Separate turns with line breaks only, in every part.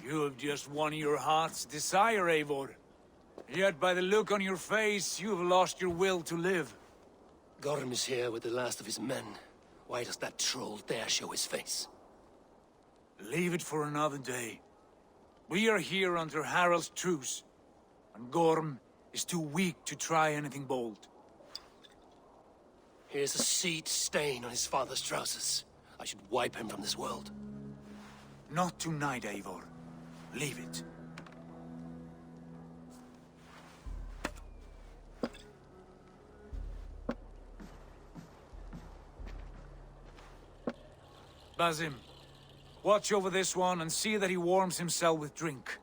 You have just won your heart's desire, Eivor. Yet by the look on your face, you have lost your will to live.
Gorm is here with the last of his men. Why does that troll dare show his face?
Leave it for another day. We are here under Harald's truce, and Gorm is too weak to try anything bold.
Here's a seed stain on his father's trousers. I should wipe him from this world.
Not tonight, Eivor. Leave it. Basim, watch over this one and see that he warms himself with drink.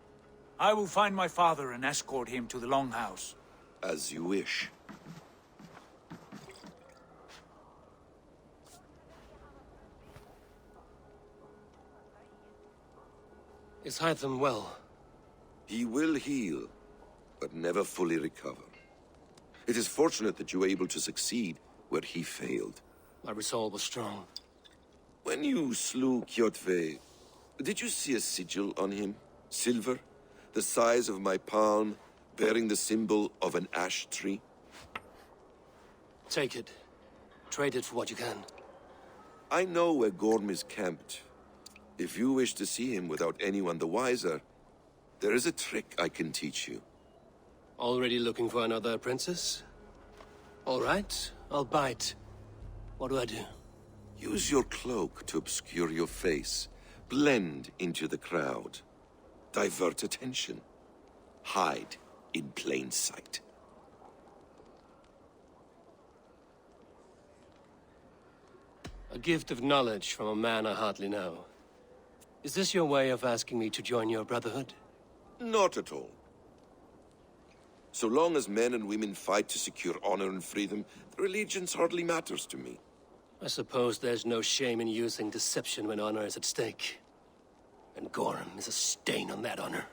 I will find my father and escort him to the Longhouse.
As you wish.
Is Hytham well?
He will heal, but never fully recover. It is fortunate that you were able to succeed where he failed.
My resolve was strong.
When you slew Kjotve, did you see a sigil on him? Silver, the size of my palm, bearing the symbol of an ash tree?
Take it. Trade it for what you can.
I know where Gorm is camped. If you wish to see him without anyone the wiser, there is a trick I can teach you.
Already looking for another princess? All right, I'll bite. What do I do?
Use your cloak to obscure your face. Blend into the crowd. Divert attention. Hide in plain sight.
A gift of knowledge from a man I hardly know. Is this your way of asking me to join your brotherhood?
Not at all. So long as men and women fight to secure honor and freedom, their allegiance hardly matters to me.
I suppose there's no shame in using deception when honor is at stake. And Gorm is a stain on that honor.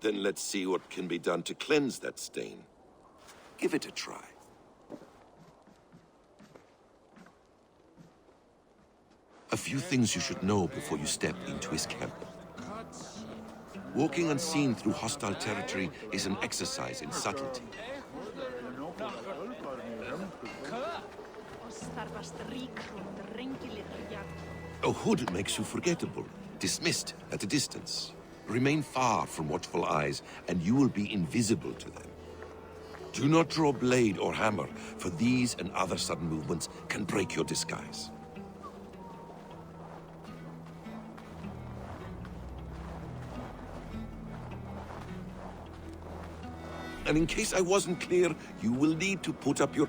Then let's see what can be done to cleanse that stain. Give it a try. A few things you should know before you step into his camp. Walking unseen through hostile territory is an exercise in subtlety. A hood makes you forgettable, dismissed at a distance. Remain far from watchful eyes, and you will be invisible to them. Do not draw blade or hammer, for these and other sudden movements can break your disguise. And in case I wasn't clear, you will need to put up your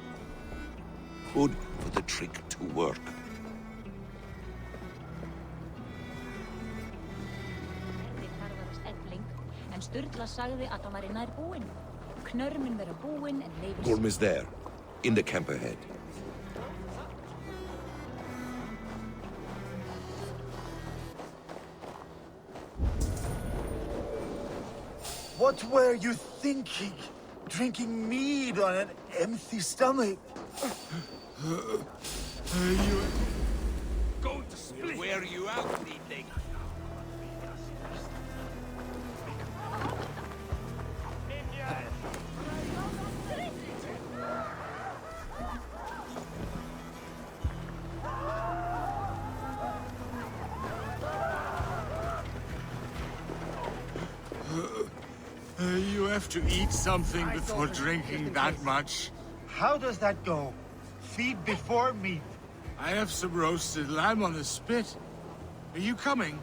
hood for the trick to work. Gorm is there, in the camp ahead.
What were you thinking? Drinking mead on an empty stomach?
You... Go to split! Where are you out, evening?
You have to eat something before drinking that much.
How does that go? Feed before meat.
I have some roasted lamb on the spit. Are you coming?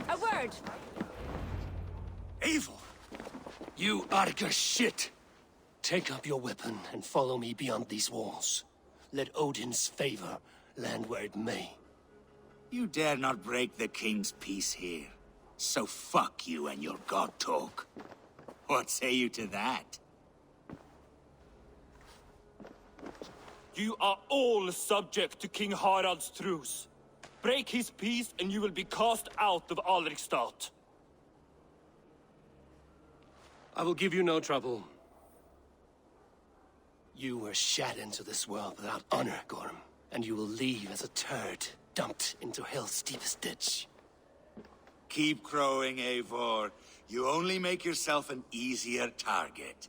A word!
Evil!
You Arga shit! Take up your weapon and follow me beyond these walls. Let Odin's favor land where it may.
You dare not break the king's peace here. So fuck you and your god talk. What say you to that?
You are all subject to King Harald's truce. Break his peace and you will be cast out of Alrikstad.
I will give you no trouble. You were shat into this world without honor, Gorm, and you will leave as a turd, dumped into hell's deepest ditch.
Keep crowing, Eivor. You only make yourself an easier target.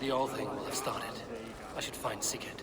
The All Thing will have started. I should find Sigurd.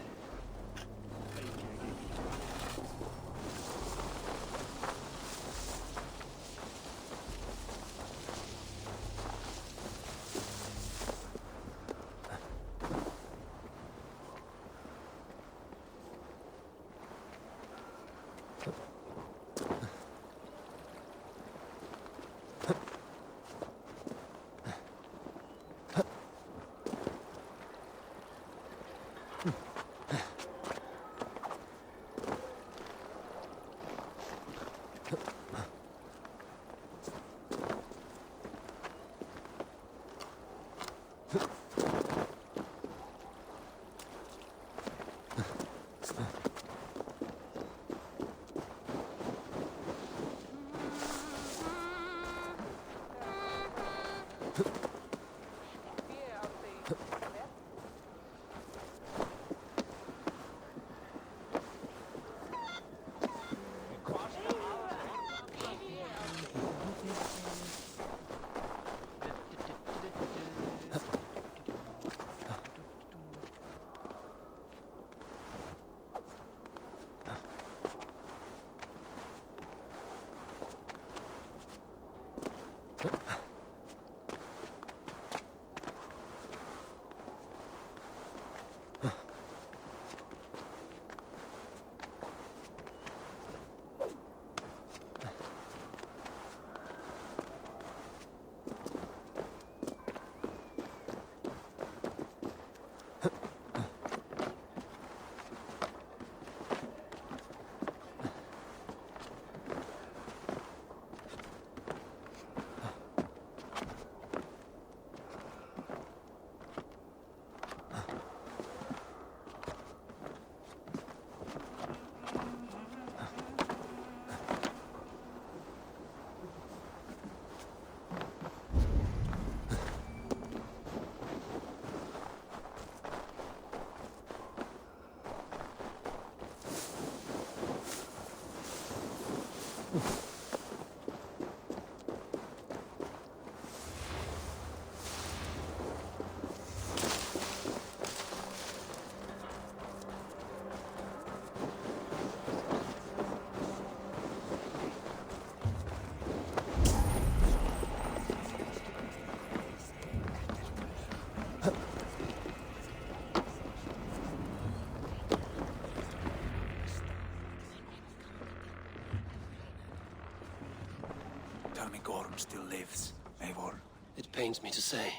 Tell me Gorm still lives, Eivor.
It pains me to say.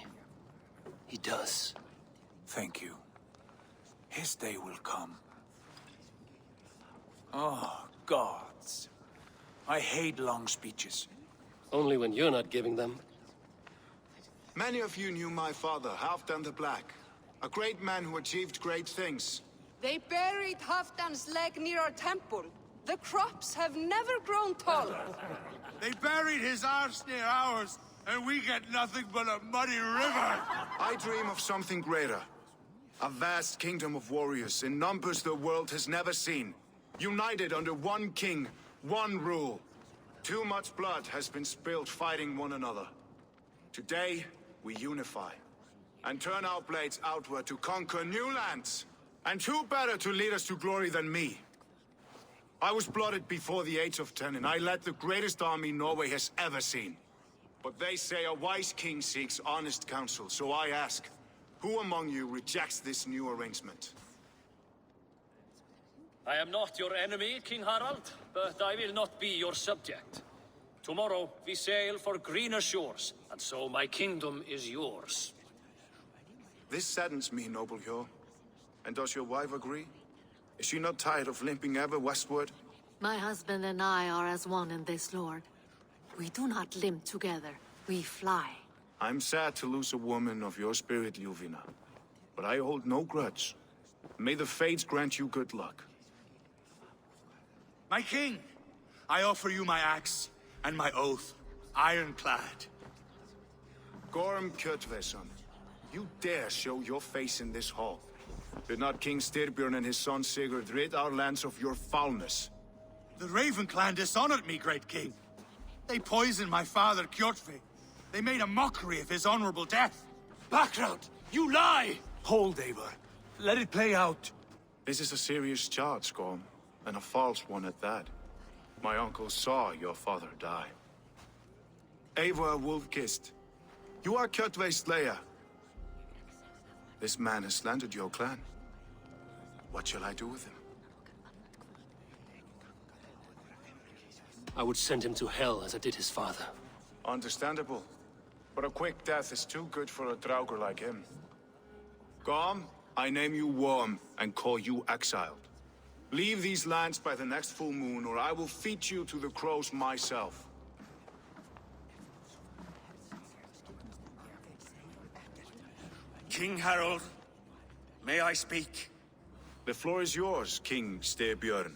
He does.
Thank you. His day will come. Oh, gods. I hate long speeches.
Only when you're not giving them.
Many of you knew my father, Halfdan the Black. A great man who achieved great things.
They buried Halfdan's leg near our temple. The crops have never grown taller.
They buried his arse near ours, and we get nothing but a muddy river!
I dream of something greater. A vast kingdom of warriors in numbers the world has never seen. United under one king, one rule. Too much blood has been spilled fighting one another. Today, we unify. And turn our blades outward to conquer new lands. And who better to lead us to glory than me? I was blooded before the age of 10, and I led the greatest army Norway has ever seen. But they say a wise king seeks honest counsel, so I ask, who among you rejects this new arrangement?
I am not your enemy, King Harald, but I will not be your subject. Tomorrow we sail for greener shores, and so my kingdom is yours.
This saddens me, noble Hjor. And does your wife agree? Is she not tired of limping ever westward?
My husband and I are as one in this, Lord. We do not limp together, we fly.
I'm sad to lose a woman of your spirit, Ljuvina. But I hold no grudge. May the fates grant you good luck.
My king, I offer you my axe and my oath, ironclad.
Gorm Kjötveson, you dare show your face in this hall. Did not King Styrbjörn and his son Sigurd rid our lands of your foulness?
The Raven clan dishonored me, great king. They poisoned my father, Kjotve. They made a mockery of his honorable death.
Background! You lie! Hold, Eivor. Let it play out.
This is a serious charge, Gorm, and a false one at that. My uncle saw your father die. Eivor Wolf-Kissed, you are Kjotve's slayer. This man has slandered your clan. What shall I do with him?
I would send him to hell as I did his father.
Understandable. But a quick death is too good for a Draugr like him. Gorm, I name you Worm and call you exiled. Leave these lands by the next full moon, or I will feed you to the crows myself.
King Harold, may I speak?
The floor is yours, King Styrbjörn.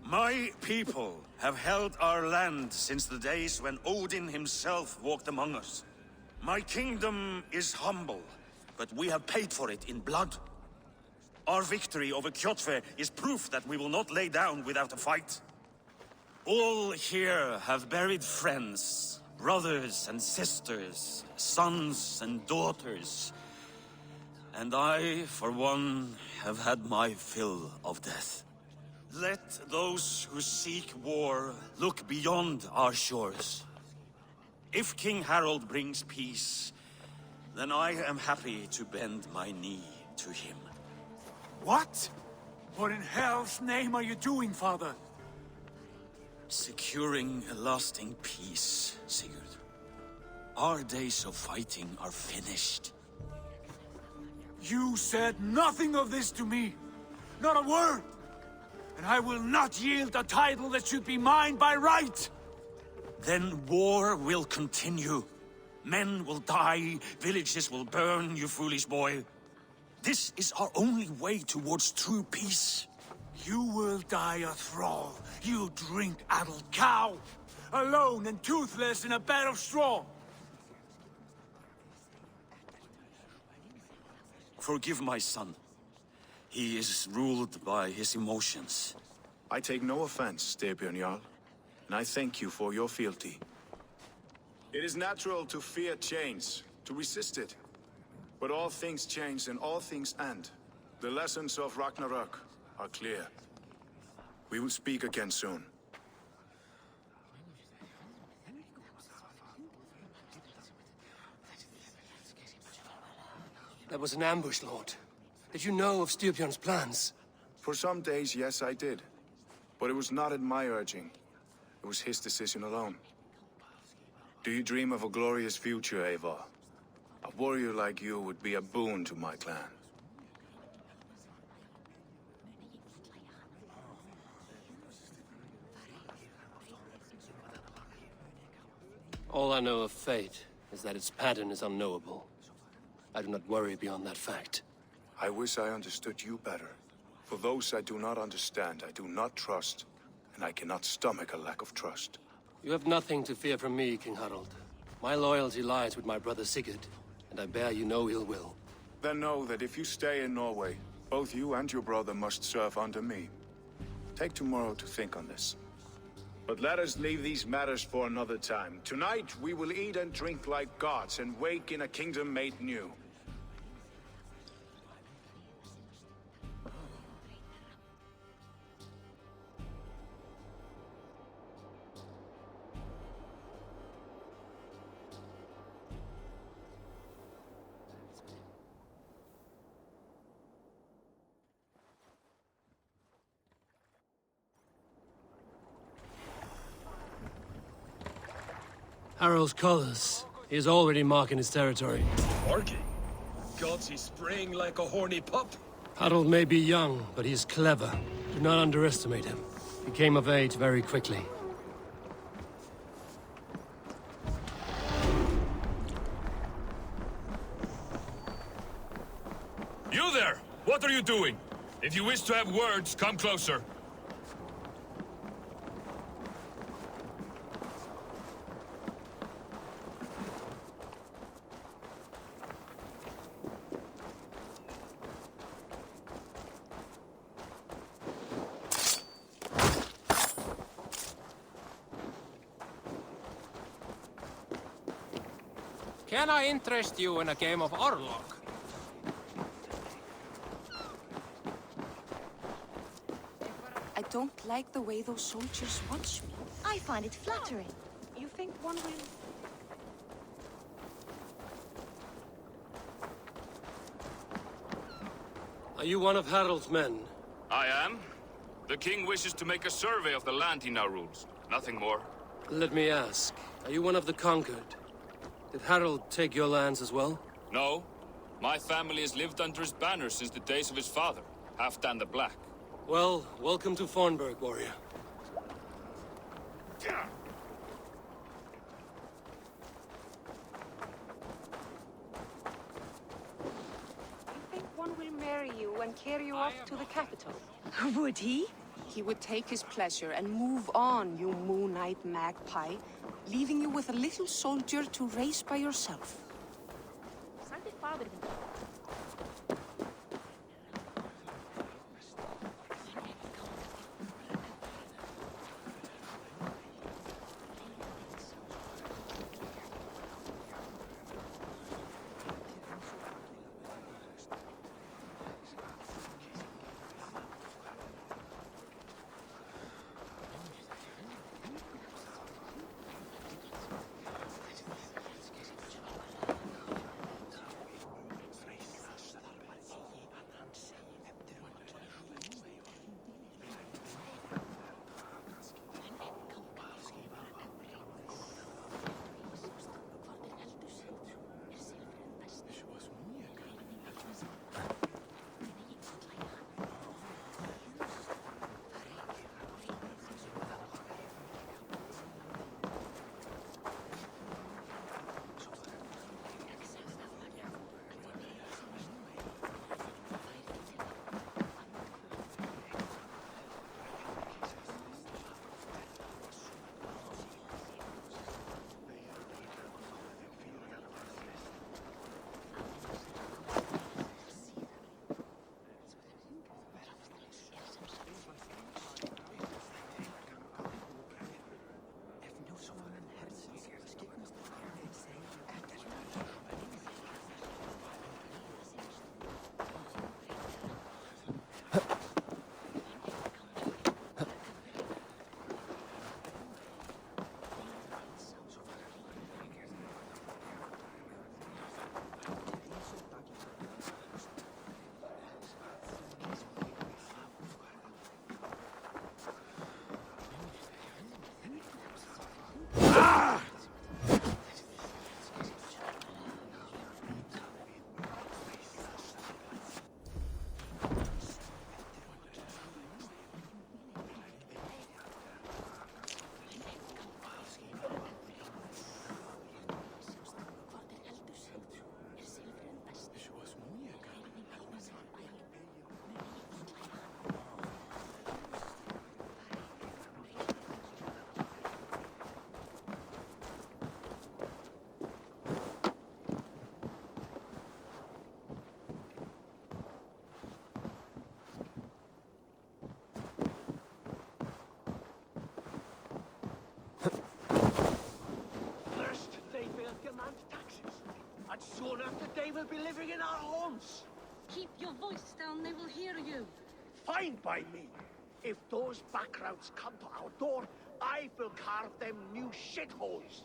My people have held our land since the days when Odin himself walked among us. My kingdom is humble, but we have paid for it in blood. Our victory over Kjotve is proof that we will not lay down without a fight. All here have buried friends, brothers and sisters, sons and daughters. And I, for one, have had my fill of death. Let those who seek war look beyond our shores. If King Harold brings peace, then I am happy to bend my knee to him.
What? What in hell's name are you doing, father?
Securing a lasting peace, Sigurd. Our days of fighting are finished.
You said nothing of this to me. Not a word. And I will not yield a title that should be mine by right.
Then war will continue. Men will die, villages will burn, you foolish boy. This is our only way towards true peace.
You will die a thrall. You drink-addled cow. Alone and toothless in a bed of straw.
Forgive my son. He is ruled by his emotions.
I take no offense, Styrbjörn Jarl, and I thank you for your fealty. It is natural to fear change, to resist it. But all things change and all things end. The lessons of Ragnarök are clear. We will speak again soon.
That was an ambush, Lord. Did you know of Styrbjörn's plans?
For some days, yes, I did. But it was not at my urging. It was his decision alone. Do you dream of a glorious future, Eivor? A warrior like you would be a boon to my clan.
All I know of fate is that its pattern is unknowable. I do not worry beyond that fact.
I wish I understood you better. For those I do not understand, I do not trust, and I cannot stomach a lack of trust.
You have nothing to fear from me, King Harald. My loyalty lies with my brother Sigurd, and I bear you no ill will.
Then know that if you stay in Norway, both you and your brother must serve under me. Take tomorrow to think on this. But let us leave these matters for another time. Tonight, we will eat and drink like gods and wake in a kingdom made new.
Harald's colors. He is already marking his territory.
Marking? Gods, he's spraying like a horny pup.
Harald may be young, but he is clever. Do not underestimate him. He came of age very quickly.
You there! What are you doing? If you wish to have words, come closer.
Can I interest you in a game of Orlog?
I don't like the way those soldiers watch me.
I find it flattering.
You think one will...
Are you one of Harald's men?
I am. The king wishes to make a survey of the land he now rules. Nothing more.
Let me ask, are you one of the conquered? Did Harald take your lands as well?
No. My family has lived under his banner since the days of his father, Halfdan the Black.
Well, welcome to Fornburg, warrior.
You think one will marry you and carry you off to the capital?
Would he?
He would take his pleasure and move on, you moon-eyed magpie, leaving you with a little soldier to raise by yourself.
And soon after they will be living in our homes.
Keep your voice down, they will hear you.
Fine by me. If those backgrounds come to our door, I will carve them new shitholes.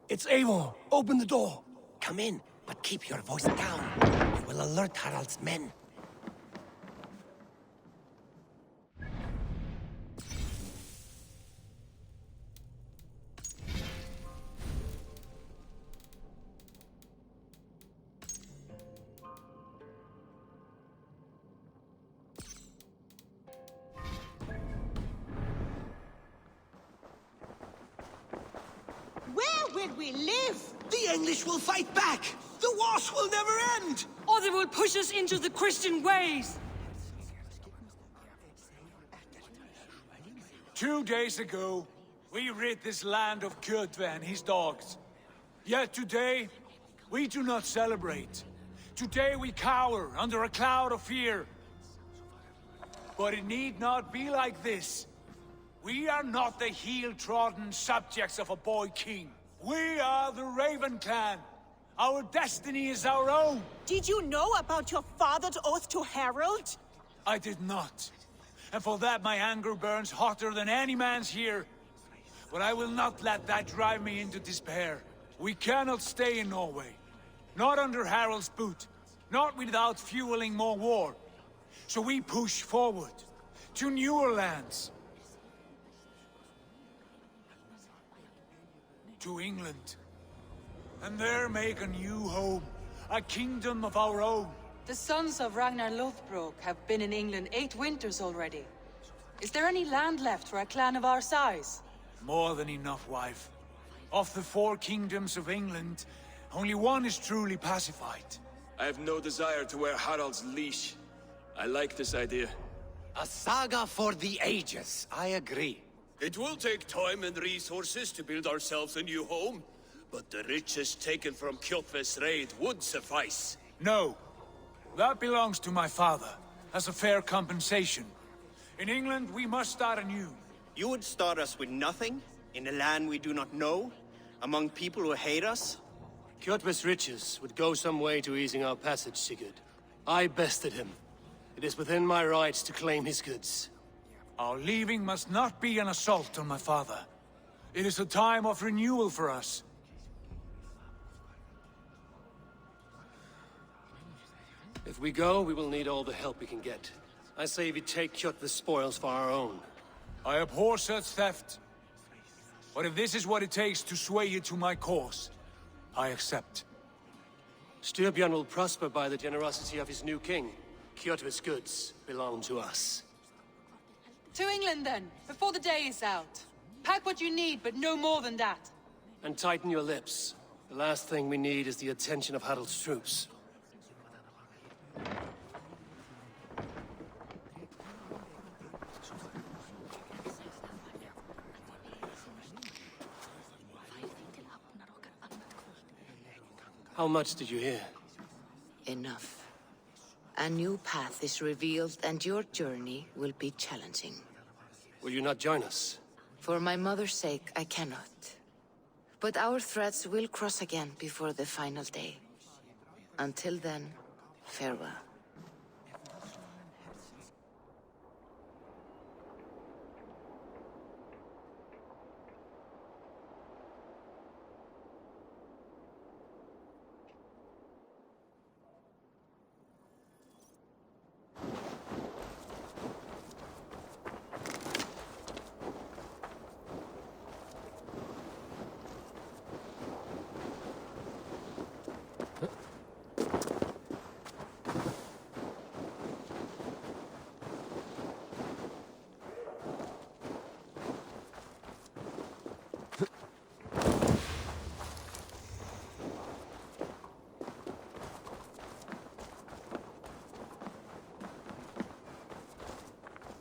It's Eivor. Open the door. Come in, but keep your voice down. It will alert Harald's men.
Where will we live?
The English will fight back! The wars will never end!
Or they will push us into the Christian ways.
2 days ago, we rid this land of Kjotve and his dogs. Yet today, we do not celebrate. Today we cower under a cloud of fear. But it need not be like this. We are not the heel-trodden subjects of a boy king. We are the Raven clan. Our destiny is our own.
Did you know about your father's oath to Harold?
I did not. And for that my anger burns hotter than any man's here. But I will not let that drive me into despair. We cannot stay in Norway. Not under Harald's boot. Not without fueling more war. So we push forward to newer lands. To England. And there make a new home. A kingdom of our own.
The sons of Ragnar Lothbrok have been in England 8 winters already. Is there any land left for a clan of our size?
More than enough, wife. Of the 4 kingdoms of England, only one is truly pacified.
I have no desire to wear Harald's leash. I like this idea.
A saga for the ages, I agree.
It will take time and resources to build ourselves a new home, but the riches taken from Kjotve's raid would suffice.
No. That belongs to my father, as a fair compensation. In England, we must start anew.
You would start us with nothing? In a land we do not know? Among people who hate us?
Kjotve's riches would go some way to easing our passage, Sigurd. I bested him. It is within my rights to claim his goods.
Our leaving must not be an assault on my father. It is a time of renewal for us.
If we go, we will need all the help we can get. I say we take Kjotve's spoils for our own.
I abhor such theft. But if this is what it takes to sway you to my cause, I accept.
Styrbjörn will prosper by the generosity of his new king. Kjotve's goods belong to us.
To England then, before the day is out. Pack what you need, but no more than that.
And tighten your lips. The last thing we need is the attention of Harald's troops. How much did you hear?
Enough. A new path is revealed, and your journey will be challenging.
Will you not join us?
For my mother's sake, I cannot. But our threads will cross again before the final day. Until then, farewell.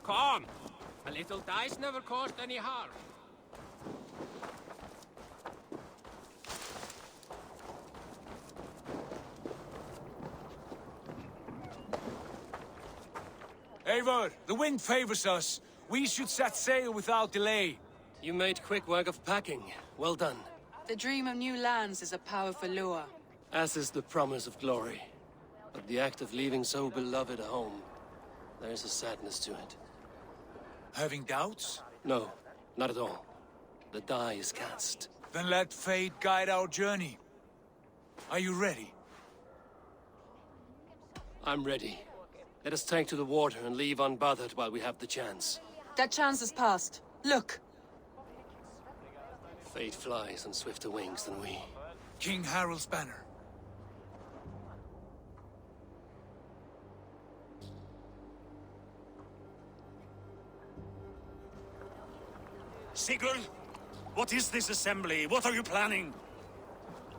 Come! A little dice never caused any harm.
Eivor, the wind favors us. We should set sail without delay.
You made quick work of packing. Well done.
The dream of new lands is a powerful lure.
As is the promise of glory. But the act of leaving so beloved a home, there is a sadness to it.
Having doubts?
No, not at all. The die is cast.
Then let fate guide our journey. Are you ready?
I'm ready. Let us take to the water and leave unbothered while we have the chance.
That chance is past. Look.
Fate flies on swifter wings than we.
King Harald's banner.
Sigurd, what is this assembly? What are you planning?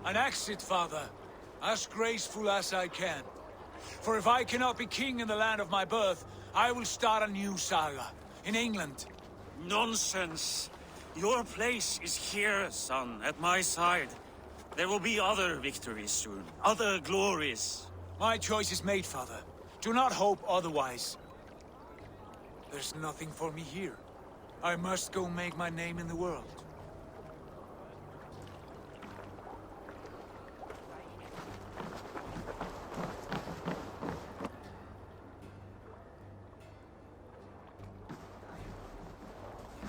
An exit, father. As graceful as I can. For if I cannot be king in the land of my birth, I will start a new saga. In England.
Nonsense. Your place is here, son, at my side. There will be other victories soon. Other glories.
My choice is made, father. Do not hope otherwise. There's nothing for me here. I must go make my name in the world.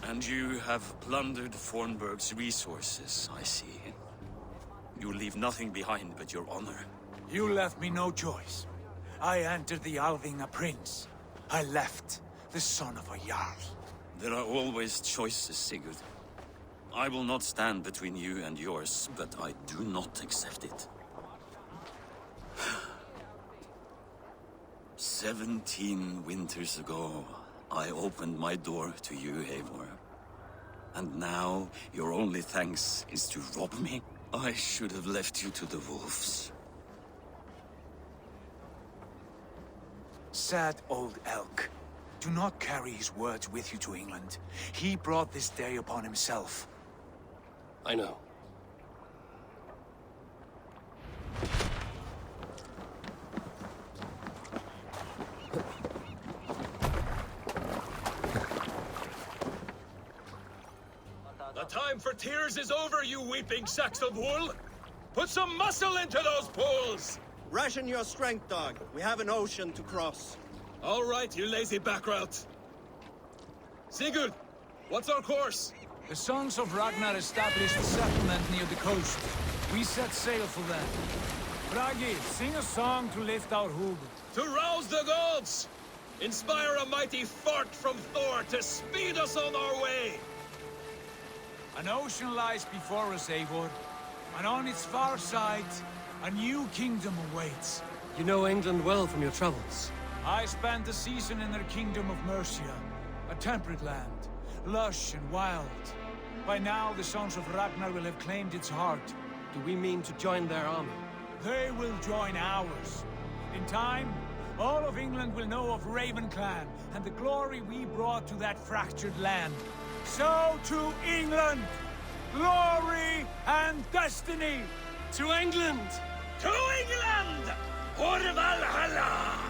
And you have plundered Fornburg's resources, I see. You leave nothing behind but your honor.
You left me no choice. I entered the Alving a prince. I left the son of a Jarl.
There are always choices, Sigurd. I will not stand between you and yours, but I do not accept it. 17 winters ago, I opened my door to you, Eivor. And now, your only thanks is to rob me? I should have left you to the wolves.
Sad old elk. Do not carry his words with you to England. He brought this day upon himself.
I know.
The time for tears is over, you weeping sacks of wool! Put some muscle into those pools!
Ration your strength, dog. We have an ocean to cross.
All right, you lazy backrout. Sigurd, what's our course?
The sons of Ragnar established a settlement near the coast. We set sail for them. Bragi, sing a song to lift our hood.
To rouse the gods! Inspire a mighty fart from Thor to speed us on our way!
An ocean lies before us, Eivor. And on its far side, a new kingdom awaits.
You know England well from your travels.
I spent a season in their kingdom of Mercia. A temperate land, lush and wild. By now, the sons of Ragnar will have claimed its heart.
Do we mean to join their army?
They will join ours. In time, all of England will know of Ravenclan and the glory we brought to that fractured land. So to England! Glory and destiny!
To England!
To England! For Valhalla!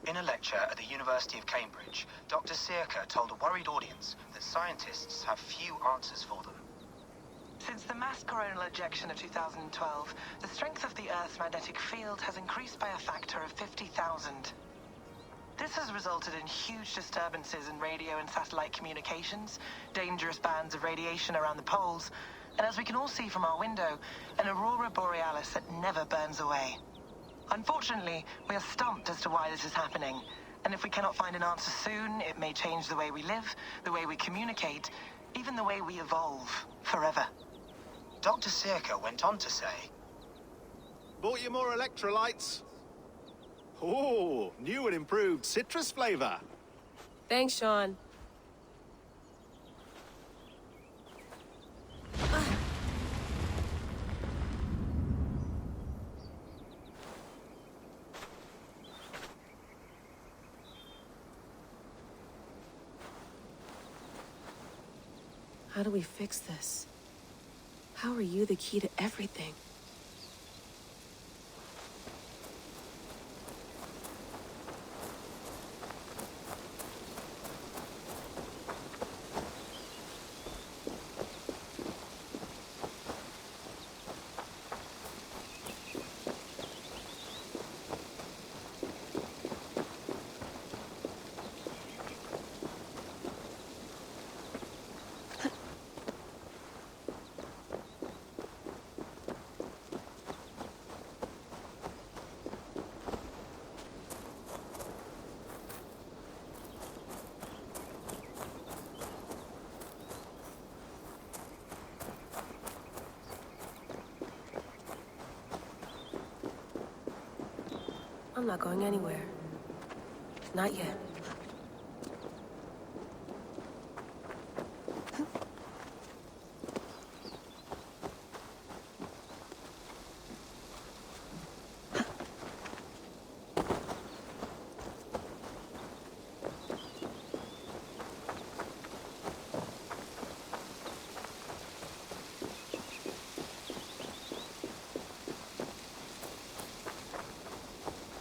In a lecture at the University of Cambridge, Dr. Sirka told a worried audience that scientists have few answers for them.
Since the mass coronal ejection of 2012, the strength of the Earth's magnetic field has increased by a factor of 50,000. This has resulted in huge disturbances in radio and satellite communications, dangerous bands of radiation around the poles, and as we can all see from our window, an aurora borealis that never burns away. Unfortunately, we are stumped as to why this is happening, and if we cannot find an answer soon, it may change the way we live, the way we communicate, even the way we evolve, forever.
Dr. Circa went on to say...
Bought you more electrolytes? Oh, new and improved citrus flavor.
Thanks, Sean.
How do we fix this? How are you the key to everything? I'm not going anywhere. Not yet.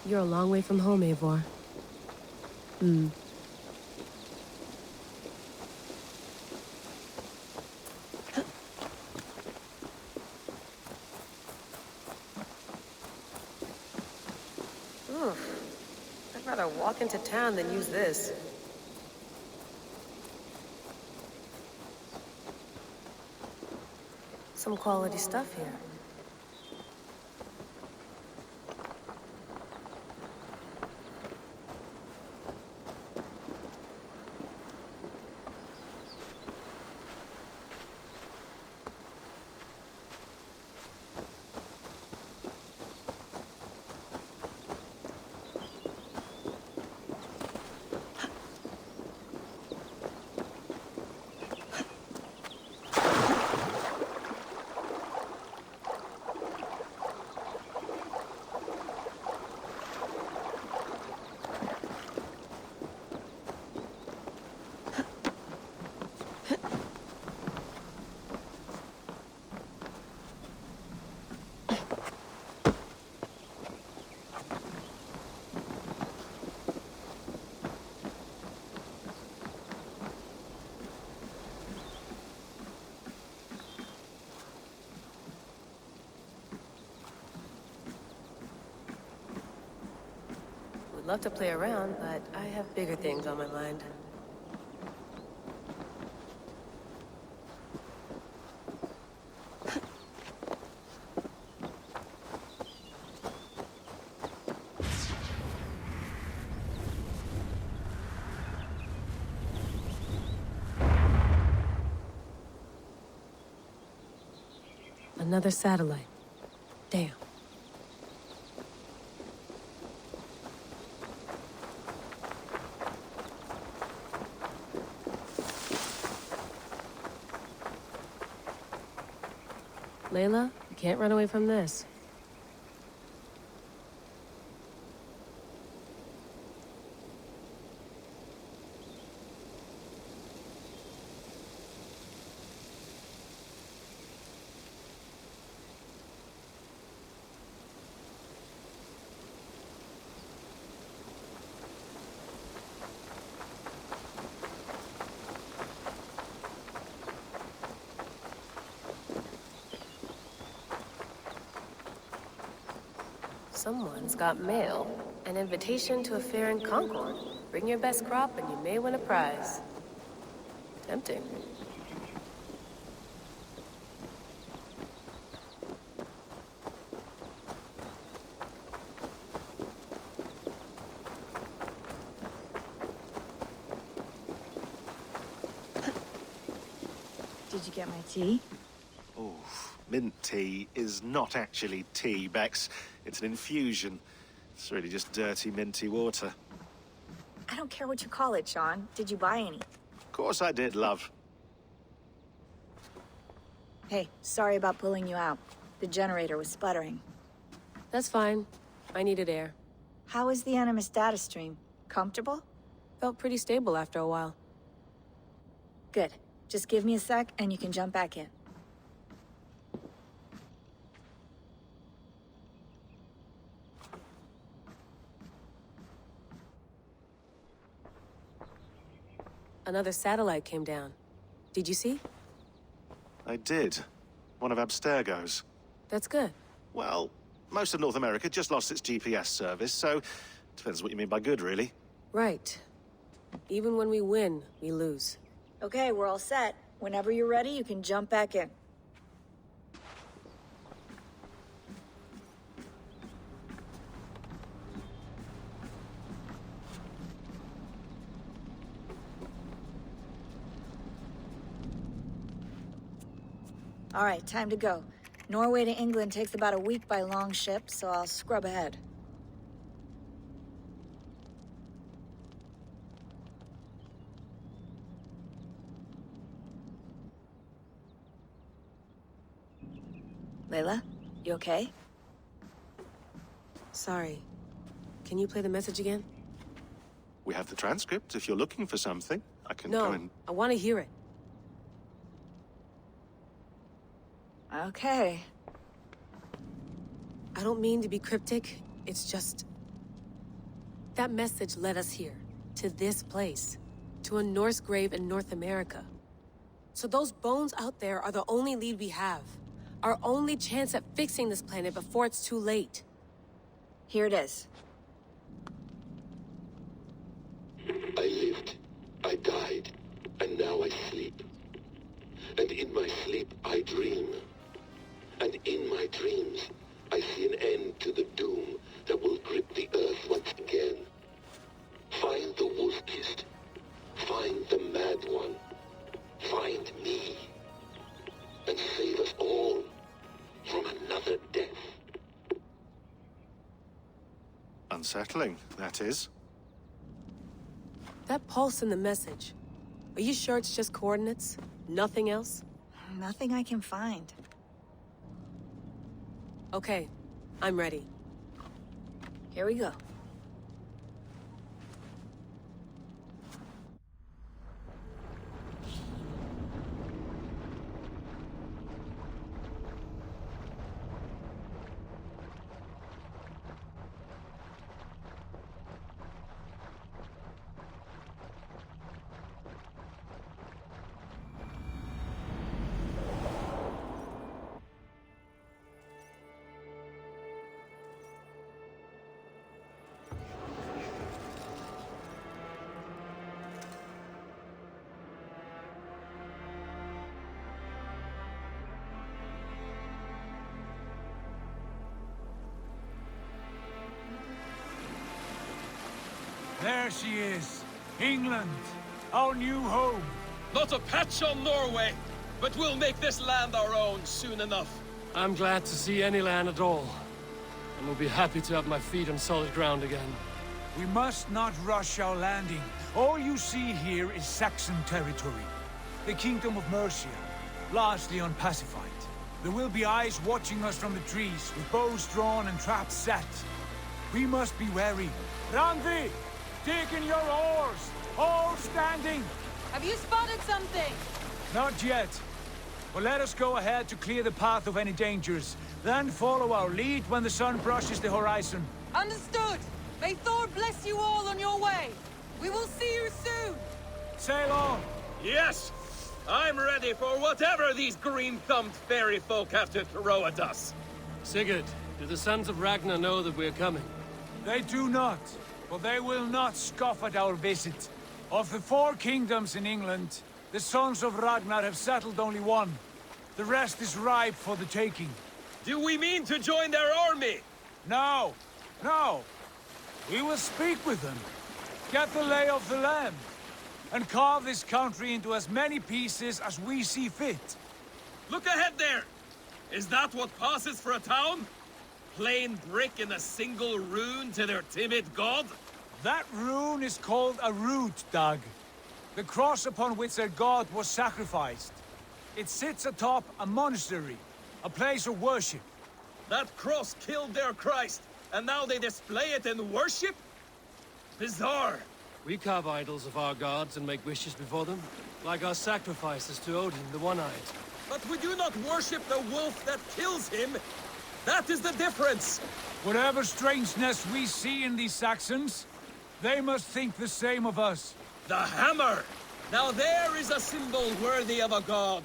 You're a long way from home, Eivor. I'd rather walk into town than use this. Some quality stuff here. Would love to play around, but I have bigger things on my mind. Another satellite. Damn. Layla, you can't run away from this.
Someone's got mail. An invitation to a fair in Concord. Bring your best crop and you may win a prize. Tempting.
Did you get my tea?
Oh, mint tea is not actually tea, Bex. It's an infusion. It's really just dirty, minty water.
I don't care what you call it, Sean. Did you buy any?
Of course I did, love.
Hey, sorry about pulling you out. The generator was sputtering.
That's fine. I needed air.
How was the Animus data stream? Comfortable?
Felt pretty stable after a while.
Good. Just give me a sec and you can jump back in.
Another satellite came down. Did you see?
I did. One of Abstergo's.
That's good.
Well, most of North America just lost its GPS service, so depends what you mean by good, really.
Right. Even when we win, we lose.
Okay, we're all set. Whenever you're ready, you can jump back in. All right, time to go. Norway to England takes about a week by long ship, so I'll scrub ahead. Layla, you okay?
Sorry. Can you play the message again?
We have the transcript. If you're looking for something, I can
No,
go and...
I want to hear it.
Okay.
I don't mean to be cryptic. It's just... that message led us here. To this place. To a Norse grave in North America. So those bones out there are the only lead we have. Our only chance at fixing this planet before it's too late.
Here it is.
I lived, I died, and now I sleep. And in my sleep I dream. And in my dreams I see an end to the doom that will grip the earth once again. Find the wolf-kissed. Find the mad one. Find me. And save us all from another death.
Unsettling, that is.
That pulse in the message. Are you sure it's just coordinates? Nothing else?
Nothing I can find.
Okay, I'm ready.
Here we go.
There she is. England. Our new home.
Not a patch on Norway, but we'll make this land our own soon enough.
I'm glad to see any land at all. And will be happy to have my feet on solid ground again.
We must not rush our landing. All you see here is Saxon territory. The Kingdom of Mercia, largely unpacified. There will be eyes watching us from the trees, with bows drawn and traps set. We must be wary. Randvi! Dig in your oars! All standing!
Have you spotted something?
Not yet. But let us go ahead to clear the path of any dangers. Then follow our lead when the sun brushes the horizon.
Understood! May Thor bless you all on your way! We will see you soon!
Sail on!
Yes! I'm ready for whatever these green-thumbed fairy folk have to throw at us.
Sigurd, Do the sons of Ragnar know that we're coming?
They do not, but they will not scoff at our visit. Of the 4 kingdoms in England, the sons of Ragnar have settled only one. The rest is ripe for the taking.
Do we mean to join their army?
No, no. We will speak with them, get the lay of the land, and carve this country into as many pieces as we see fit.
Look ahead there! Is that what passes for a town? Plain brick in a single rune to their timid god?
That rune is called a root, Doug. The cross upon which their god was sacrificed. It sits atop a monastery, a place of worship.
That cross killed their Christ, and now they display it in worship? Bizarre.
We carve idols of our gods and make wishes before them, like our sacrifices to Odin, the One-Eyed.
But we do not worship the wolf that kills him. That is the difference.
Whatever strangeness we see in these Saxons, they must think the same of us.
The hammer! Now there is a symbol worthy of a god.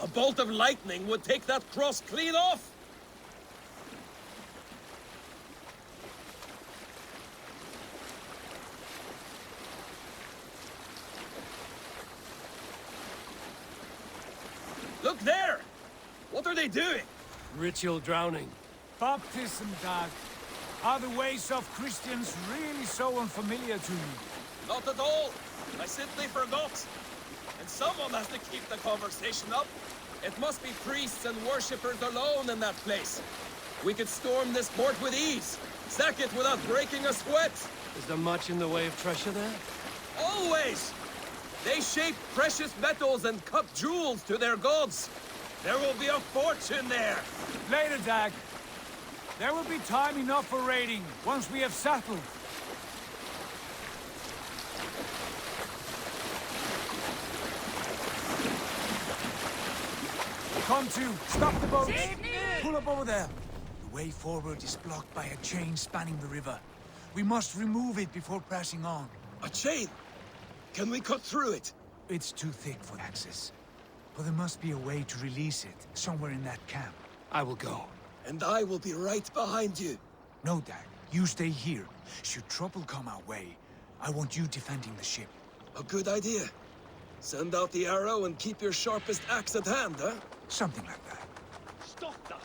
A bolt of lightning would take that cross clean off. Look there! What are they doing?
Ritual drowning.
Baptism, Doug. Are the ways of Christians really so unfamiliar to you?
Not at all. I simply forgot. And someone has to keep the conversation up. It must be priests and worshippers alone in that place. We could storm this port with ease. Sack it without breaking a sweat.
Is there much in the way of treasure there?
Always! They shape precious metals and cut jewels to their gods. There will be a fortune there.
Later, Dag. There will be time enough for raiding, once we have settled. Come to, stop the boats! Pull up over there. The way forward is blocked by a chain spanning the river. We must remove it before pressing on.
A chain? Can we cut through it?
It's too thick for access. But there must be a way to release it, somewhere in that camp.
I will go.
And I will be right behind you.
No, Dag. You stay here. Should trouble come our way, I want you defending the ship.
A good idea. Send out the arrow and keep your sharpest axe at hand, huh?
Something like that.
Stop that!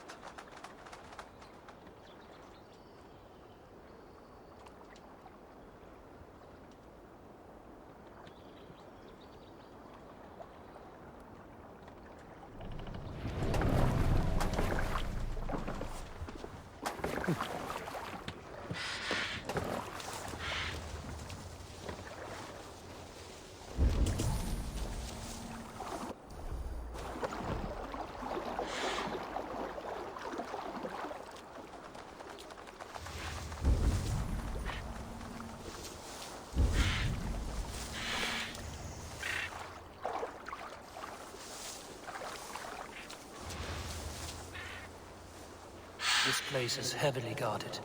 This place is heavily guarded.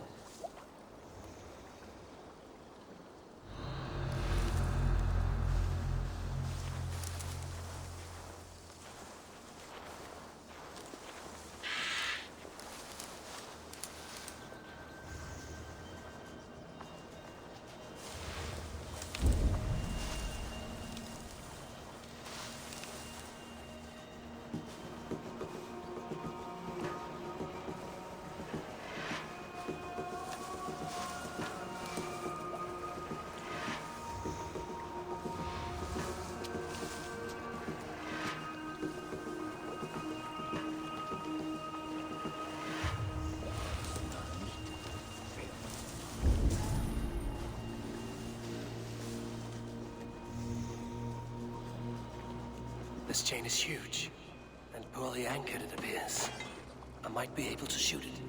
This chain is huge, and poorly anchored, it appears. I might be able to shoot it.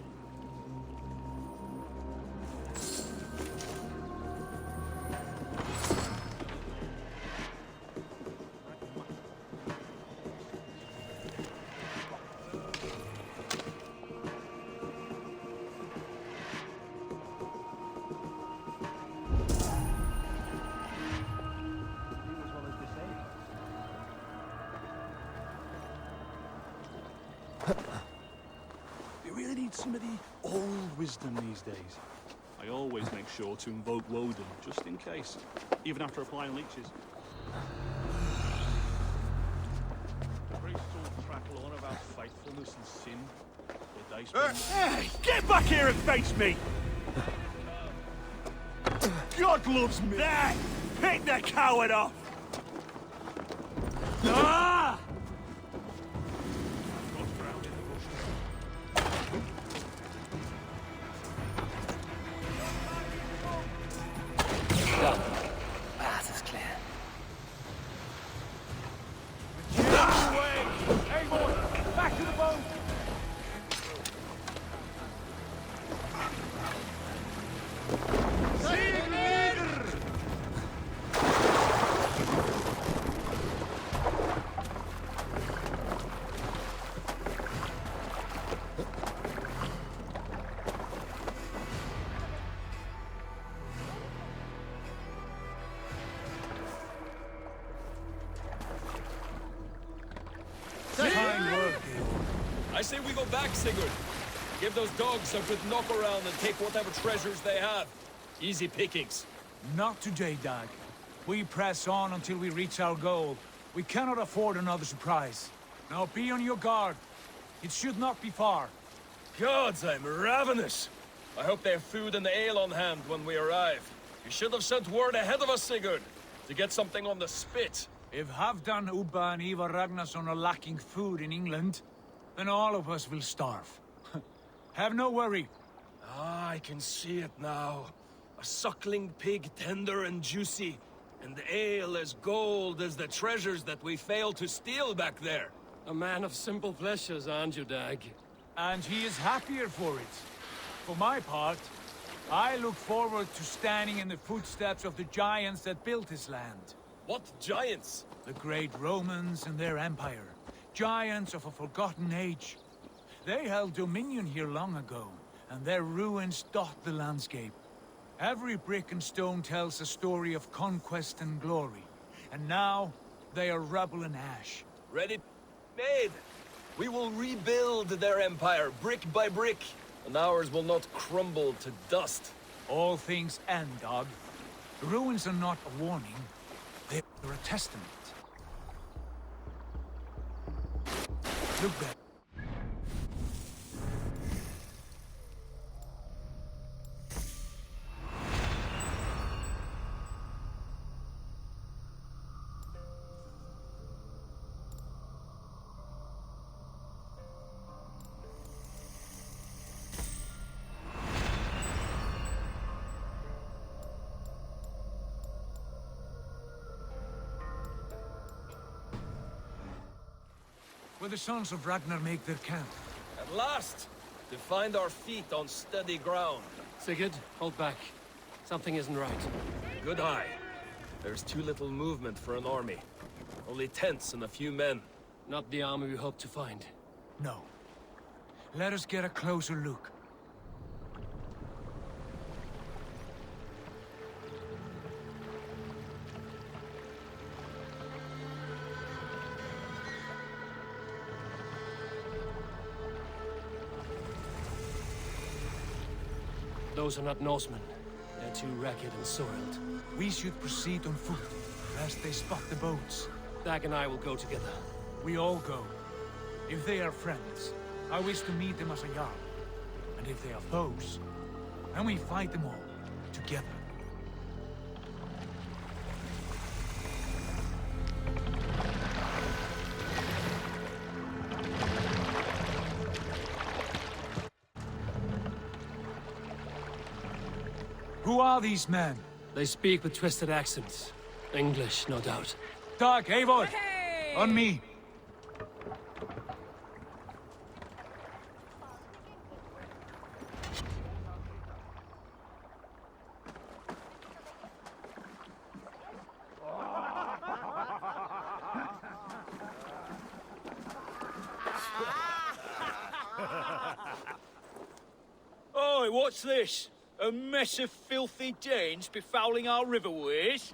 really need some of the old wisdom these days. I always make sure to invoke Woden, just in case, even after applying leeches. Priests all prattle on about faithfulness and sin, but they spend...
Hey, get back here and face me! God loves me! There! Pick the coward off! Ah!
Done. Path is clear.
Hey, boys! Back to the boat!
I say we go back, Sigurd. Give those dogs a good knock around and take whatever treasures they have. Easy pickings.
Not today, Dag. We press on until we reach our goal. We cannot afford another surprise. Now be on your guard. It should not be far.
Gods, I'm ravenous. I hope they have food and ale on hand when we arrive. You should have sent word ahead of us, Sigurd, to get something on the spit.
If Halfdan, Ubba and Ivar Ragnarsson are lacking food in England, then all of us will starve. Have no worry.
Ah, I can see it now. A suckling pig, tender and juicy, and ale as gold as the treasures that we failed to steal back there.
A man of simple pleasures, aren't you, Dag?
And he is happier for it. For my part, I look forward to standing in the footsteps of the giants that built this land.
What giants?
The great Romans and their empire. Giants of a forgotten age. They held dominion here long ago, and their ruins dot the landscape. Every brick and stone tells a story of conquest and glory. And now, they are rubble and ash.
Ready? Made! We will rebuild their empire, brick by brick, and ours will not crumble to dust.
All things end, Dog. The ruins are not a warning, they're a testament. Look there. Where the sons of Ragnar make their camp.
At last! To find our feet on steady ground.
Sigurd, hold back. Something isn't right.
Good eye. There's too little movement for an army. Only tents and a few men.
Not the army we hope to find.
No. Let us get a closer look.
Those are not Norsemen. They're too ragged and soiled.
We should proceed on foot, lest they spot the boats.
Dag and I will go together.
We all go. If they are friends, I wish to meet them as a Jarl. And if they are foes, then we fight them all, together. Who are these men?
They speak with twisted accents. English, no doubt.
Dag, Eivor! On me!
Oi, what's this? A mess of filthy Danes befouling our riverways?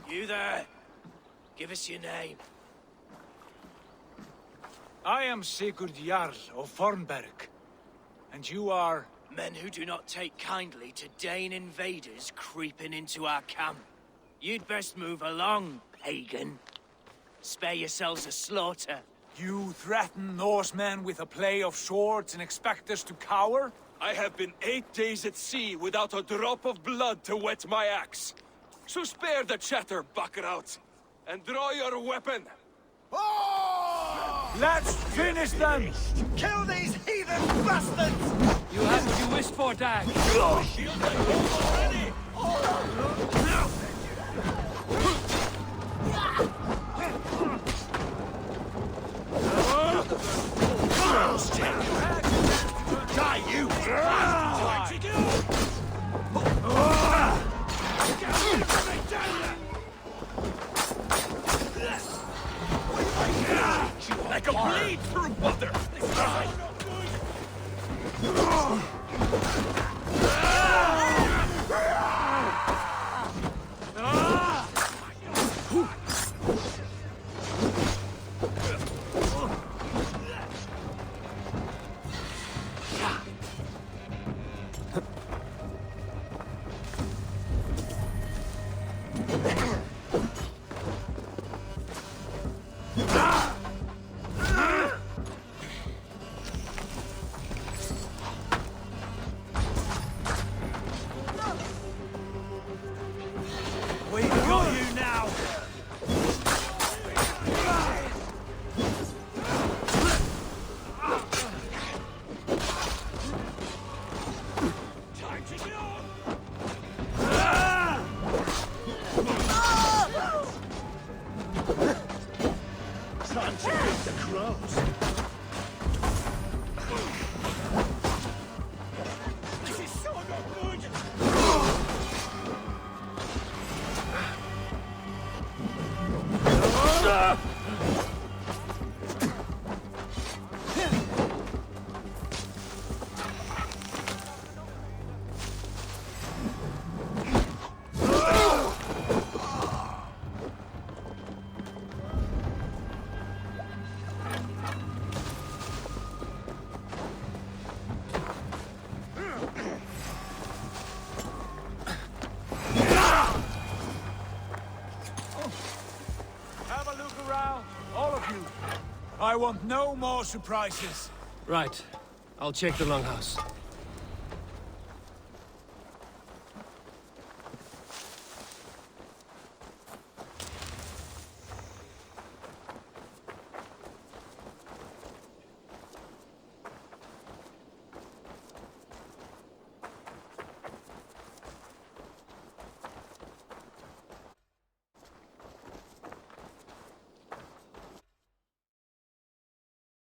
You there! Give us your name.
I am Sigurd Jarl of Fornberg. And you are...
Men who do not take kindly to Dane invaders creeping into our camp. You'd best move along, pagan. Spare yourselves a slaughter.
You threaten Norsemen with a play of swords and expect us to cower?
I have been 8 days at sea without a drop of blood to wet my axe. So spare the chatter, Buckerout, and draw your weapon.
Let's finish them!
Kill these heathen bastards!
You have what you wished for, Dag.
Die, you!
Like a blade through butter!
We got you now!
Time to go!
Time to beat the crows.
This is so not good!
Have a look around, all of you. I want no more surprises.
Right. I'll check the longhouse.